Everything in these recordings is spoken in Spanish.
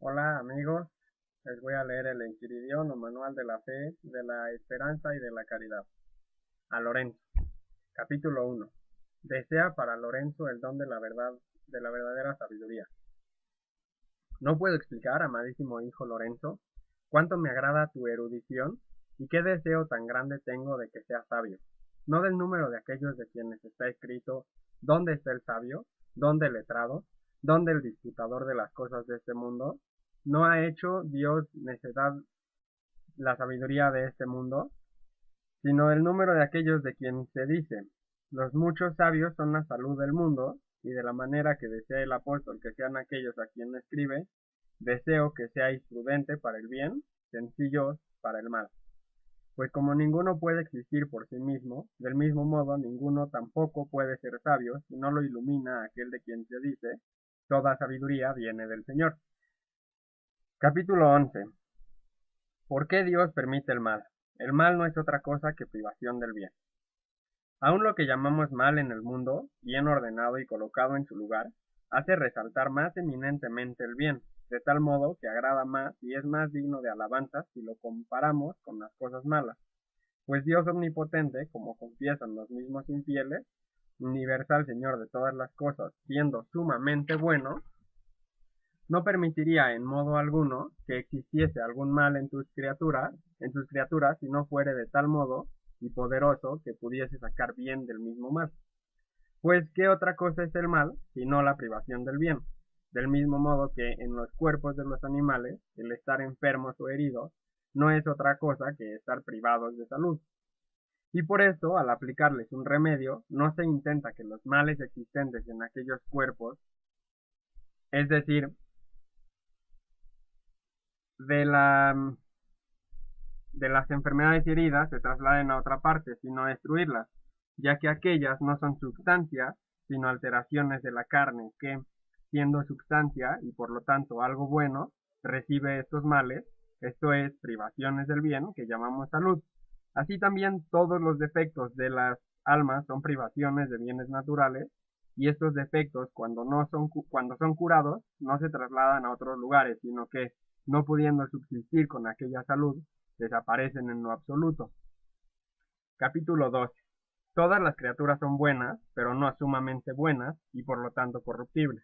Hola amigos, les voy a leer el Enquiridión o Manual de la Fe, de la Esperanza y de la Caridad. A Lorenzo, capítulo 1. Desea para Lorenzo el don de la verdad, de la verdadera sabiduría. No puedo explicar, amadísimo hijo Lorenzo, cuánto me agrada tu erudición y qué deseo tan grande tengo de que seas sabio. No del número de aquellos de quienes está escrito, ¿dónde está el sabio? ¿Dónde el letrado? ¿Dónde el disputador de las cosas de este mundo? ¿No ha hecho Dios necedad la sabiduría de este mundo? Sino el número de aquellos de quienes se dice, los muchos sabios son la salud del mundo, y de la manera que desea el apóstol que sean aquellos a quien escribe, deseo que seáis prudente para el bien, sencillos para el mal. Pues como ninguno puede existir por sí mismo, del mismo modo ninguno tampoco puede ser sabio si no lo ilumina aquel de quien se dice, toda sabiduría viene del Señor. Capítulo 11. ¿Por qué Dios permite el mal? El mal no es otra cosa que privación del bien. Aun lo que llamamos mal en el mundo, bien ordenado y colocado en su lugar, hace resaltar más eminentemente el bien, de tal modo que agrada más y es más digno de alabanza si lo comparamos con las cosas malas. Pues Dios omnipotente, como confiesan los mismos infieles, universal Señor de todas las cosas, siendo sumamente bueno, no permitiría en modo alguno que existiese algún mal en sus criaturas, si no fuere de tal modo y poderoso que pudiese sacar bien del mismo mal. Pues, ¿qué otra cosa es el mal, sino la privación del bien? Del mismo modo que en los cuerpos de los animales, el estar enfermos o heridos, no es otra cosa que estar privados de salud. Y por esto, al aplicarles un remedio, no se intenta que los males existentes en aquellos cuerpos, es decir, de la de las enfermedades y heridas se trasladen a otra parte, sino destruirlas, ya que aquellas no son sustancias, sino alteraciones de la carne que, siendo sustancia y por lo tanto algo bueno, recibe estos males, esto es, privaciones del bien, que llamamos salud. Así también todos los defectos de las almas son privaciones de bienes naturales, y estos defectos cuando son curados no se trasladan a otros lugares, sino que, no pudiendo subsistir con aquella salud, desaparecen en lo absoluto. Capítulo 12. Todas las criaturas son buenas, pero no sumamente buenas y por lo tanto corruptibles.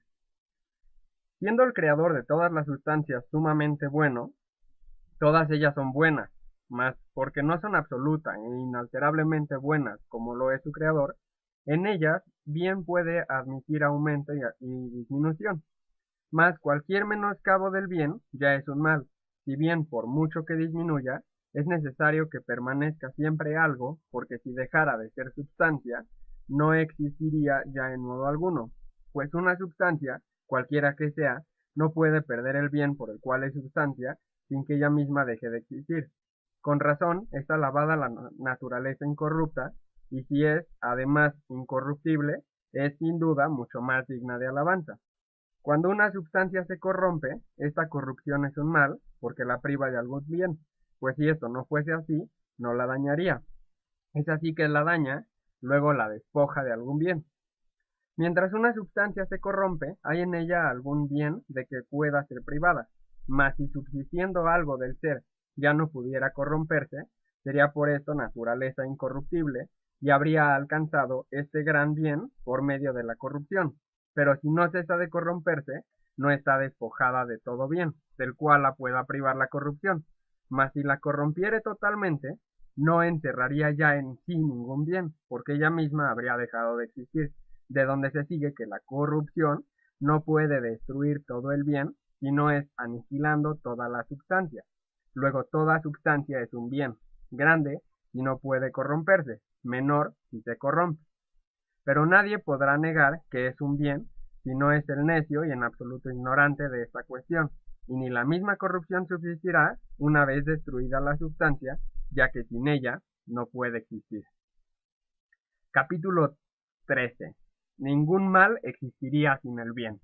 Siendo el creador de todas las sustancias sumamente bueno, todas ellas son buenas, mas porque no son absoluta e inalterablemente buenas como lo es su creador, en ellas bien puede admitir aumento y disminución. Mas cualquier menoscabo del bien ya es un mal, si bien por mucho que disminuya, es necesario que permanezca siempre algo, porque si dejara de ser substancia, no existiría ya en modo alguno, pues una substancia, cualquiera que sea, no puede perder el bien por el cual es substancia, sin que ella misma deje de existir. Con razón está alabada la naturaleza incorrupta, y si es, además, incorruptible, es sin duda mucho más digna de alabanza. Cuando una substancia se corrompe, esta corrupción es un mal, porque la priva de algún bien, pues si esto no fuese así, no la dañaría. Es así que la daña, luego la despoja de algún bien. Mientras una substancia se corrompe, hay en ella algún bien de que pueda ser privada, mas si subsistiendo algo del ser ya no pudiera corromperse, sería por esto naturaleza incorruptible, y habría alcanzado este gran bien por medio de la corrupción. Pero si no cesa de corromperse, no está despojada de todo bien, del cual la pueda privar la corrupción. Mas si la corrompiere totalmente, no encerraría ya en sí ningún bien, porque ella misma habría dejado de existir, de donde se sigue que la corrupción no puede destruir todo el bien, sino es aniquilando toda la substancia. Luego toda substancia es un bien, grande si no puede corromperse, menor si se corrompe. Pero nadie podrá negar que es un bien si no es el necio y en absoluto ignorante de esta cuestión, y ni la misma corrupción subsistirá una vez destruida la substancia, ya que sin ella no puede existir. Capítulo 13. Ningún mal existiría sin el bien.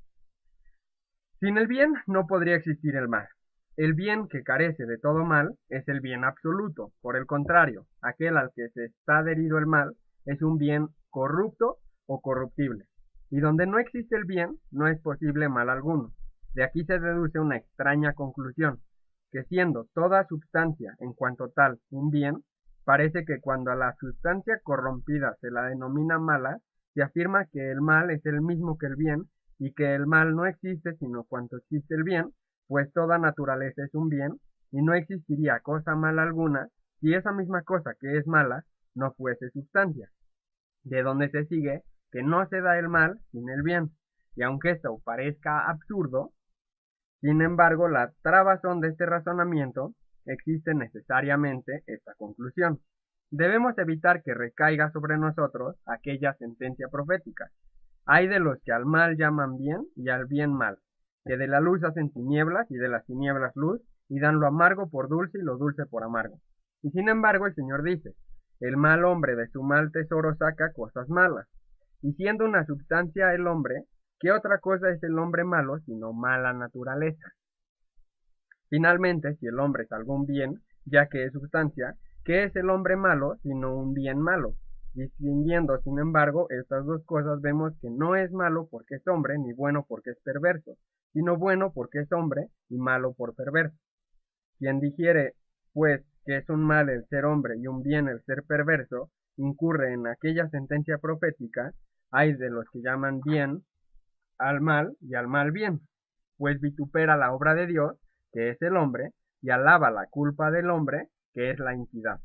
Sin el bien no podría existir el mal. El bien que carece de todo mal es el bien absoluto. Por el contrario, aquel al que se está adherido el mal es un bien corrupto o corruptible. Y donde no existe el bien, no es posible mal alguno. De aquí se deduce una extraña conclusión, que siendo toda substancia en cuanto tal un bien, parece que cuando a la sustancia corrompida se la denomina mala, se afirma que el mal es el mismo que el bien, y que el mal no existe sino cuanto existe el bien, pues toda naturaleza es un bien, y no existiría cosa mala alguna si esa misma cosa que es mala no fuese sustancia, de donde se sigue que no se da el mal sin el bien, y aunque esto parezca absurdo, sin embargo, la trabazón de este razonamiento existe necesariamente esta conclusión. Debemos evitar que recaiga sobre nosotros aquella sentencia profética. Hay de los que al mal llaman bien y al bien mal, que de la luz hacen tinieblas y de las tinieblas luz, y dan lo amargo por dulce y lo dulce por amargo. Y sin embargo el Señor dice, el mal hombre de su mal tesoro saca cosas malas. Y siendo una substancia el hombre, ¿qué otra cosa es el hombre malo sino mala naturaleza? Finalmente, si el hombre es algún bien, ya que es sustancia, ¿qué es el hombre malo sino un bien malo? Distinguiendo, sin embargo, estas dos cosas vemos que no es malo porque es hombre, ni bueno porque es perverso, sino bueno porque es hombre y malo por perverso. Quien dijere, pues, que es un mal el ser hombre y un bien el ser perverso, incurre en aquella sentencia profética, hay de los que llaman bien al mal y al mal bien, pues vitupera la obra de Dios, que es el hombre, y alaba la culpa del hombre, que es la iniquidad.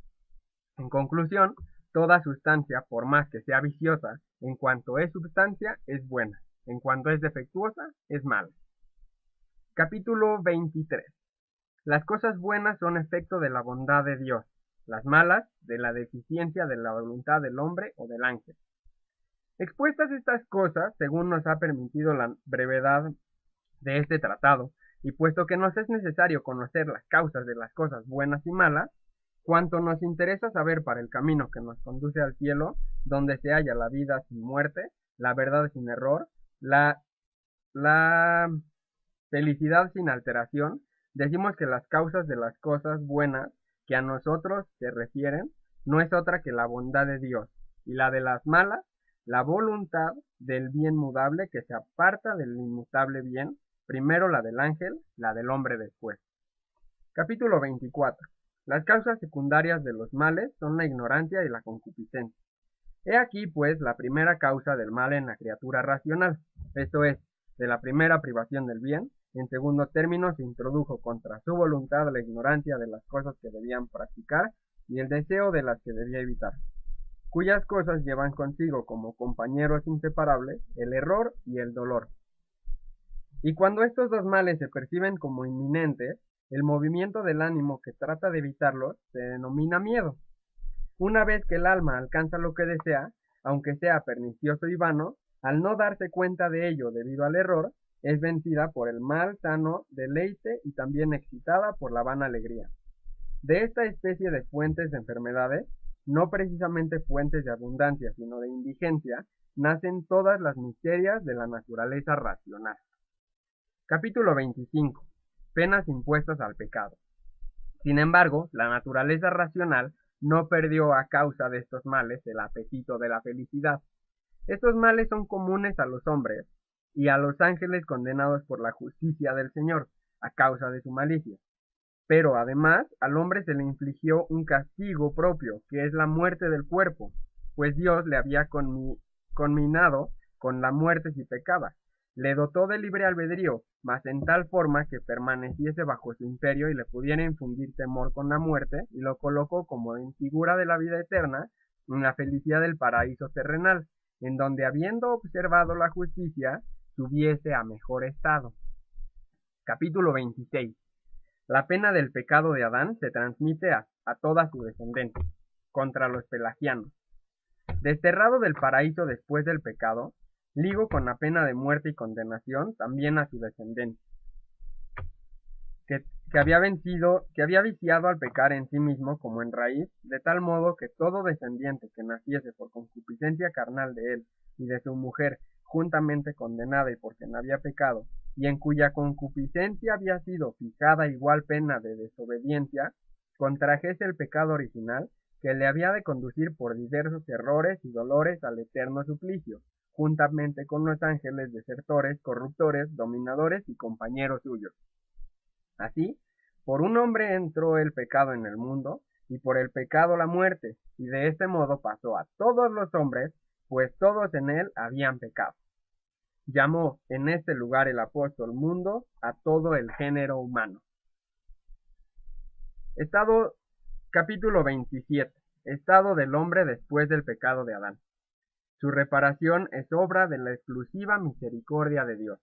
En conclusión, toda sustancia, por más que sea viciosa, en cuanto es substancia, es buena, en cuanto es defectuosa, es mala. Capítulo 23. Las cosas buenas son efecto de la bondad de Dios, las malas de la deficiencia de la voluntad del hombre o del ángel. Expuestas estas cosas, según nos ha permitido la brevedad de este tratado, y puesto que nos es necesario conocer las causas de las cosas buenas y malas, cuanto nos interesa saber para el camino que nos conduce al cielo, donde se halla la vida sin muerte, la verdad sin error, la felicidad sin alteración, decimos que las causas de las cosas buenas que a nosotros se refieren no es otra que la bondad de Dios, y la de las malas, la voluntad del bien mudable que se aparta del inmutable bien, primero la del ángel, la del hombre después. Capítulo 24. Las causas secundarias de los males son la ignorancia y la concupiscencia. He aquí, pues, la primera causa del mal en la criatura racional, esto es, de la primera privación del bien. En segundo término, se introdujo contra su voluntad la ignorancia de las cosas que debían practicar y el deseo de las que debía evitar, cuyas cosas llevan consigo como compañeros inseparables el error y el dolor. Y cuando estos dos males se perciben como inminentes, el movimiento del ánimo que trata de evitarlos se denomina miedo. Una vez que el alma alcanza lo que desea, aunque sea pernicioso y vano, al no darse cuenta de ello debido al error, es vencida por el mal sano deleite y también excitada por la vana alegría. De esta especie de fuentes de enfermedades, no precisamente fuentes de abundancia, sino de indigencia, nacen todas las miserias de la naturaleza racional. Capítulo 25. Penas impuestas al pecado. Sin embargo, la naturaleza racional no perdió a causa de estos males el apetito de la felicidad. Estos males son comunes a los hombres y a los ángeles condenados por la justicia del Señor, a causa de su malicia. Pero además al hombre se le infligió un castigo propio, que es la muerte del cuerpo, pues Dios le había conminado con la muerte si pecaba. Le dotó de libre albedrío, mas en tal forma que permaneciese bajo su imperio y le pudiera infundir temor con la muerte, y lo colocó como en figura de la vida eterna, en la felicidad del paraíso terrenal, en donde habiendo observado la justicia, subiese a mejor estado. Capítulo 26. La pena del pecado de Adán se transmite a toda su descendencia, contra los pelagianos. Desterrado del paraíso después del pecado, ligo con la pena de muerte y condenación también a su descendencia, que había viciado al pecar en sí mismo como en raíz, de tal modo que todo descendiente que naciese por concupiscencia carnal de él y de su mujer, juntamente condenada y por quien había pecado, y en cuya concupiscencia había sido fijada igual pena de desobediencia, contrajese el pecado original, que le había de conducir por diversos errores y dolores al eterno suplicio, juntamente con los ángeles desertores, corruptores, dominadores y compañeros suyos. Así, por un hombre entró el pecado en el mundo, y por el pecado la muerte, y de este modo pasó a todos los hombres, pues todos en él habían pecado. Llamó en este lugar el apóstol mundo a todo el género humano. Capítulo 27. Estado del hombre después del pecado de Adán. Su reparación es obra de la exclusiva misericordia de Dios.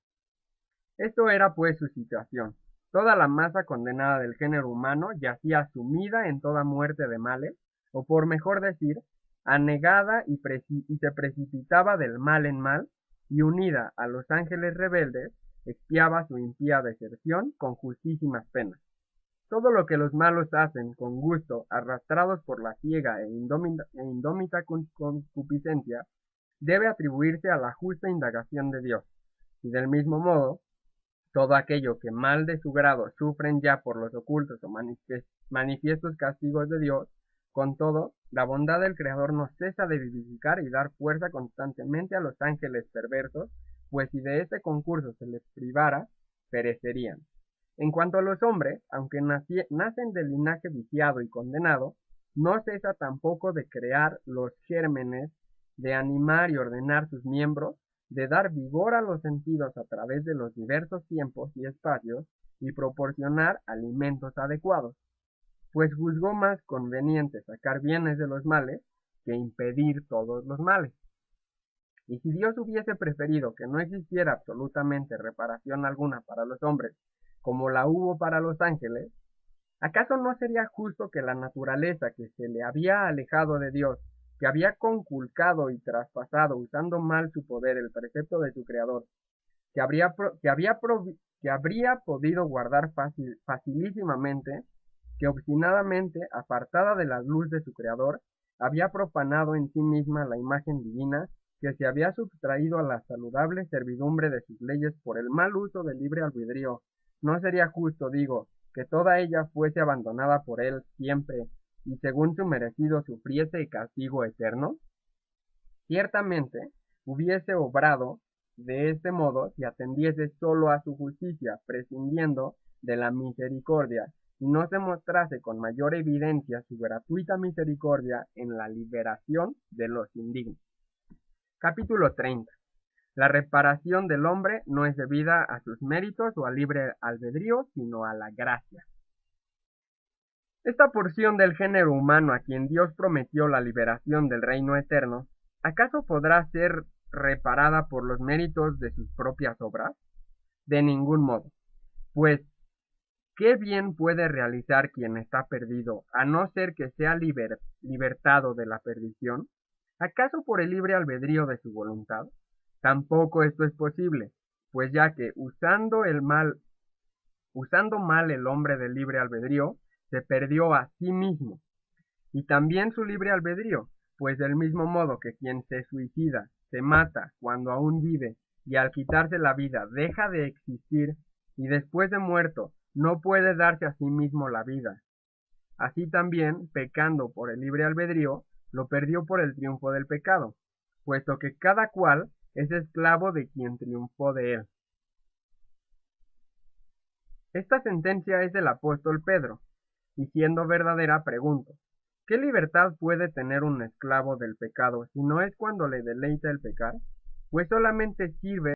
Esto era pues su situación. Toda la masa condenada del género humano yacía sumida en toda muerte de males, o por mejor decir, anegada y se precipitaba del mal en mal, y unida a los ángeles rebeldes, expiaba su impía deserción con justísimas penas. Todo lo que los malos hacen con gusto, arrastrados por la ciega e indómita concupiscencia, debe atribuirse a la justa indagación de Dios, y del mismo modo, todo aquello que mal de su grado sufren ya por los ocultos o manifiestos castigos de Dios, con todo, la bondad del Creador no cesa de vivificar y dar fuerza constantemente a los ángeles perversos, pues si de este concurso se les privara, perecerían. En cuanto a los hombres, aunque nacen del linaje viciado y condenado, no cesa tampoco de crear los gérmenes, de animar y ordenar sus miembros, de dar vigor a los sentidos a través de los diversos tiempos y espacios, y proporcionar alimentos adecuados, pues juzgó más conveniente sacar bienes de los males que impedir todos los males. Y si Dios hubiese preferido que no existiera absolutamente reparación alguna para los hombres, como la hubo para los ángeles, ¿acaso no sería justo que la naturaleza que se le había alejado de Dios, que había conculcado y traspasado usando mal su poder el precepto de su Creador, que habría podido guardar facilísimamente, que obstinadamente, apartada de la luz de su Creador, había profanado en sí misma la imagen divina, que se había sustraído a la saludable servidumbre de sus leyes por el mal uso del libre albedrío? ¿No sería justo, digo, que toda ella fuese abandonada por él siempre, y según su merecido sufriese castigo eterno? Ciertamente hubiese obrado de este modo si atendiese solo a su justicia, prescindiendo de la misericordia, y no se mostrase con mayor evidencia su gratuita misericordia en la liberación de los indignos. Capítulo 30. La reparación del hombre no es debida a sus méritos o al libre albedrío, sino a la gracia. Esta porción del género humano a quien Dios prometió la liberación del reino eterno, ¿acaso podrá ser reparada por los méritos de sus propias obras? De ningún modo, pues, ¿qué bien puede realizar quien está perdido, a no ser que sea libertado de la perdición? ¿Acaso por el libre albedrío de su voluntad? Tampoco esto es posible, pues ya que usando mal el hombre del libre albedrío, se perdió a sí mismo, y también su libre albedrío, pues del mismo modo que quien se suicida, se mata cuando aún vive, y al quitarse la vida deja de existir, y después de muerto no puede darse a sí mismo la vida. Así también, pecando por el libre albedrío, lo perdió por el triunfo del pecado, puesto que cada cual es esclavo de quien triunfó de él. Esta sentencia es del apóstol Pedro, y siendo verdadera pregunto, ¿qué libertad puede tener un esclavo del pecado si no es cuando le deleita el pecar? Pues solamente sirve